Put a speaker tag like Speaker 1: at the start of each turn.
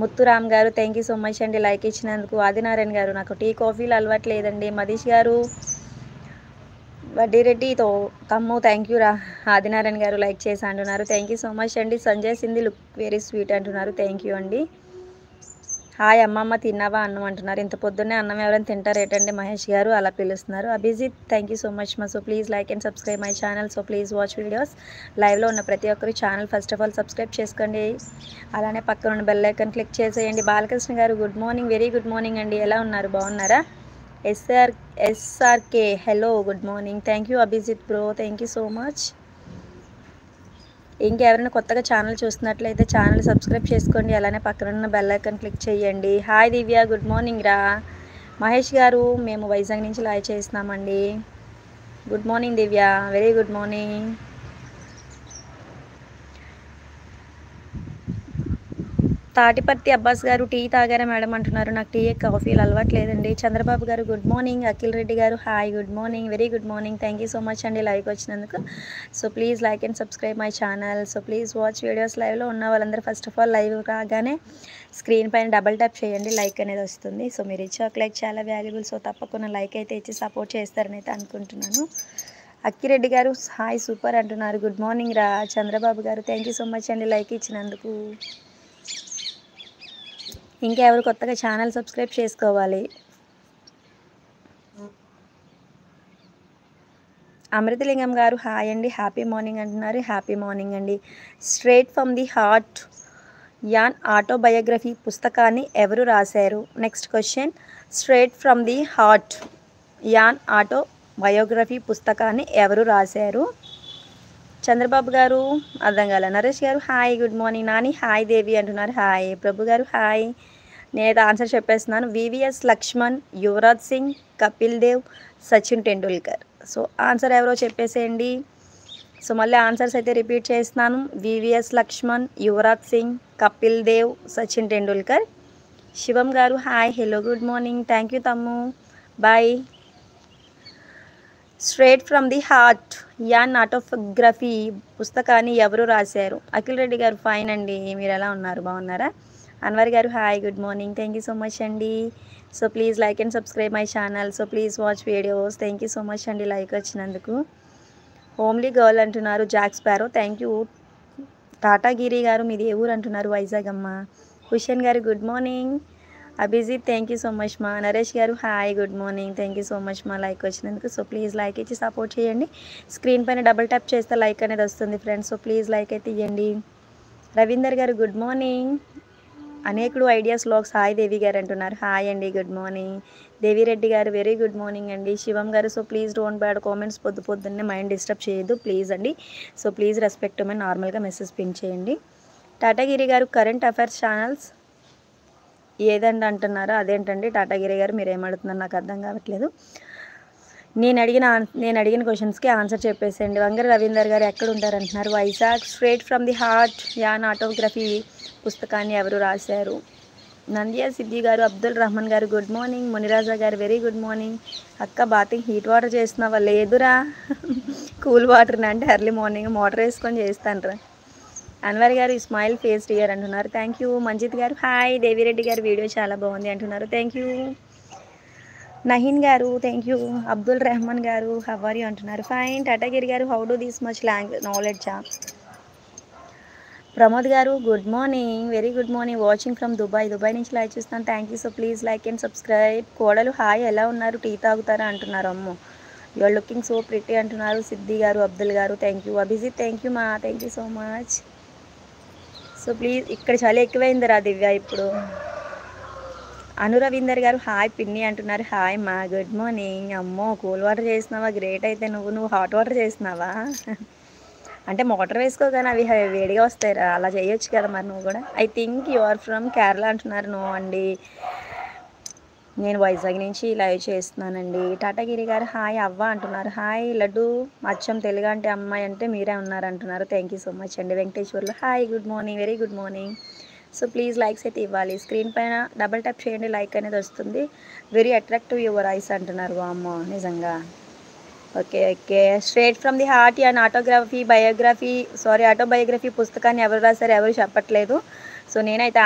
Speaker 1: ముత్తురామ్ గారు thank you so much అండి like ఇచ్చినందుకు. ఆదినారాయణ గారు నాకు టీ కాఫీలు అలవాట్లేదండి. మదీష్ గారు వడ్డీరెడ్డితో తమ్ము థ్యాంక్ యూ రా. ఆదినారాయణ గారు లైక్ చేసి అంటున్నారు థ్యాంక్ యూ సో మచ్ అండి. Sanjay Sindhi look very sweet అంటున్నారు థ్యాంక్ యూ అండి. హాయ్ అమ్మమ్మ తిన్నావా అన్నం అంటున్నారు. ఇంత పొద్దున్నే అన్నం ఎవరైనా తింటారేటండి మహేష్ గారు అలా పిలుస్తున్నారు. Abhijit thank you so much మా. So please like and subscribe my channel. So please watch videos. లైవ్లో ఉన్న ప్రతి ఒక్కరు channel first of all subscribe చేసుకోండి. అలానే పక్కన ఉన్న బెల్ ఐకాన్ క్లిక్ చేసేయండి. Balakrishna garu good morning, very good morning అండి. ఎలా ఉన్నారు, బాగున్నారా? SRK hello good morning. Thank you Abhijit bro, thank you so much. ఇంకెవరైనా కొత్తగా ఛానల్ చూస్తున్నట్లయితే ఛానల్ సబ్స్క్రైబ్ చేసుకోండి. అలానే పక్కన ఉన్న బెల్ ఐకాన్ క్లిక్ చేయండి. హాయ్ దివ్య గుడ్ మార్నింగ్ రా. మహేష్ గారు మేము వైజాగ్ నుంచి లైవ్ చేస్తున్నామండి. Good morning Divya, very good morning. Tatiparthi Abbas గారు టీ తాగారా మేడం అంటున్నారు. నాకు టీ కాఫీలు అలవాట్లేదండి. చంద్రబాబు గారు గుడ్ మార్నింగ్. అఖిల్ రెడ్డి గారు hi good morning, very good morning. Thank you so much అండి లైవ్కి వచ్చినందుకు. So please like and subscribe my channel. So please watch videos. లైవ్లో ఉన్న వాళ్ళందరూ ఫస్ట్ ఆఫ్ ఆల్ లైవ్ రాగానే స్క్రీన్ పైన డబల్ ట్యాప్ చేయండి, లైక్ అనేది వస్తుంది. సో మీరు ఇచ్చే ఒక లైక్ చాలా వాల్యుబుల్. సో తప్పకుండా లైక్ అయితే ఇచ్చి సపోర్ట్ చేస్తారని అయితే అనుకుంటున్నాను. అక్కిరెడ్డి గారు హాయ్ సూపర్ అంటున్నారు. గుడ్ మార్నింగ్ రా. చంద్రబాబు గారు థ్యాంక్ యూ సో మచ్ అండి లైక్ ఇచ్చినందుకు. ఇంకా ఎవరు కొత్తగా ఛానల్ సబ్స్క్రైబ్ చేసుకోవాలి. అమృతలింగం గారు హాయ్ అండి, హ్యాపీ మార్నింగ్ అంటున్నారు. హ్యాపీ మార్నింగ్ అండి. Straight from the heart an autobiography పుస్తకాన్ని ఎవరు రాశారు? Next question. Straight from the heart an autobiography పుస్తకాన్ని ఎవరు రాశారు? చంద్రబాబు గారు అర్థం కాలే. నరేష్ గారు hi good morning. Nani hi Devi అంటున్నారు. హాయ్ ప్రభు గారు హాయ్. నేనైతే ఆన్సర్ చెప్పేస్తున్నాను. VVS Laxman, Yuvraj Singh, Kapil Dev, Sachin Tendulkar. So answer ఎవరో చెప్పేసేయండి. సో మళ్ళీ ఆన్సర్స్ అయితే రిపీట్ చేస్తున్నాను. వివిఎస్ లక్ష్మణ్, యువరాజ్ సింగ్, కపిల్ దేవ్, సచిన్ టెండూల్కర్. శివం గారు hi hello good morning. Thank you తమ్ము, bye. Straight from the heart an autography పుస్తకాన్ని ఎవరు రాశారు? అఖిల్ రెడ్డి గారు ఫైన్ అండి, మీరు ఎలా ఉన్నారు, బాగున్నారా? అన్వర్ గారు hi good morning. Thank you so much అండి. So please like and subscribe my channel. So please watch videos. Thank you so much అండి లైక్ వచ్చినందుకు. హోమ్లీ గర్ల్ అంటున్నారు. Jack Sparrow thank you. Tatagiri గారు మీది ఏ ఊరు అంటున్నారు? వైజాగ్ అమ్మ. హుషన్ గారు good morning. Abhijit thank you so much మా. నరేష్ గారు hi good morning. Thank you so much మా లైక్ వచ్చినందుకు. సో ప్లీజ్ లైక్ ఇచ్చి సపోర్ట్ చేయండి. స్క్రీన్ పైన డబుల్ ట్యాప్ చేస్తే లైక్ అనేది వస్తుంది ఫ్రెండ్స్. సో ప్లీజ్ లైక్ అయితే ఇవ్వండి. రవీందర్ గారు గుడ్ మార్నింగ్. అనేకుడు ఐడియాస్ లాగ్స్ హాయ్ దేవి గారు అంటున్నారు. హాయ్ అండి గుడ్ మార్నింగ్. దేవిరెడ్డి గారు వెరీ గుడ్ మార్నింగ్ అండి. శివం గారు so please don't bad comments. పొద్దున్నే మైండ్ డిస్టర్బ్ చేయొద్దు ప్లీజ్ అండి. సో ప్లీజ్ రెస్పెక్ట్ అని నార్మల్గా మెసేజ్ పిన్ చేయండి. టాటాగిరి గారు కరెంట్ అఫైర్స్ ఛానల్స్ ఏదండి అంటున్నారా? అదేంటండి టాటాగిరి గారు మీరు ఏమడుతున్నారు నాకు అర్థం కావట్లేదు. నేను అడిగిన క్వశ్చన్స్కి ఆన్సర్ చెప్పేసేయండి. వంగర రవీందర్ గారు ఎక్కడ ఉంటారు అంటున్నారు. Vizag. Straight from the heart an autography పుస్తకాన్ని ఎవరు రాశారు? నంద్యా సిద్ధి గారు, అబ్దుల్ రహమాన్ గారు గుడ్ మార్నింగ్. మునిరాజా గారు వెరీ గుడ్ మార్నింగ్. అక్క బాతింగ్ హీట్ వాటర్ చేస్తున్నావా? లేదురా కూల్ వాటర్ని, అంటే ఎర్లీ మార్నింగ్ మోటార్ వేసుకొని చేస్తాను రా. అన్వర్ గారు స్మైల్ ఫేస్ డియర్ అంటున్నారు. Thank you. మంజిత్ గారు హాయ్. దేవిరెడ్డి గారు వీడియో చాలా బాగుంది అంటున్నారు. Thank you. నహీన్ గారు థ్యాంక్ యూ. అబ్దుల్ రెహమాన్ గారు హవర్ యూ అంటున్నారు. ఫైన్. టాటాగిరి గారు హౌ డు దిస్ మచ్ నాలెడ్జా? ప్రమోద్ గారు good morning, very good morning. Watching from Dubai నుంచి లైక్ చూస్తాను. Thank you. So please like and subscribe. కోడలు హాయ్ ఎలా ఉన్నారు, టీ తాగుతారా అంటున్నారు. అమ్మో you are looking so pretty అంటున్నారు. సిద్ధి గారు, అబ్దుల్ గారు thank you. Abhijit thank you మా, thank you so much. So please ఇక్కడ చాలా ఎక్కువైందిరా దివ్య ఇప్పుడు. అనురవీందర్ గారు హాయ్ పిన్ని అంటున్నారు. హాయ్ మా గుడ్ మార్నింగ్. అమ్మో కూల్ వాటర్ చేసినావా, గ్రేట్. అయితే నువ్వు హాట్ వాటర్ చేసినావా? అంటే మోటార్ వేసుకోగానే అవి వేడిగా వస్తాయి, అలా చేయొచ్చు కదా మరి నువ్వు కూడా. I think you are from Kerala అంటున్నారు. నో అండి, నేను వైజాగ్ నుంచి లైవ్ చేస్తున్నానండి. టాటాగిరి గారు హాయ్ అవ్వ అంటున్నారు. హాయ్ లడ్డు అచ్చం తెలుగు అంటే అమ్మాయి అంటే మీరే ఉన్నారు అంటున్నారు. థ్యాంక్ యూ సో మచ్ అండి. Venkateswarlu hi good morning, very good morning. So please likes అయితే ఇవ్వాలి. స్క్రీన్ పైన డబల్ ట్యాప్ చేయండి, లైక్ అనేది వస్తుంది. వెరీ అట్రాక్టివ్ యువర్ ఐస్ అంటున్నారు. అమ్మో నిజంగా. Okay. Straight from the heart and autobiography పుస్తకాన్ని ఎవరు రాశారు, ఎవరు చెప్పట్లేదు. సో నేనైతే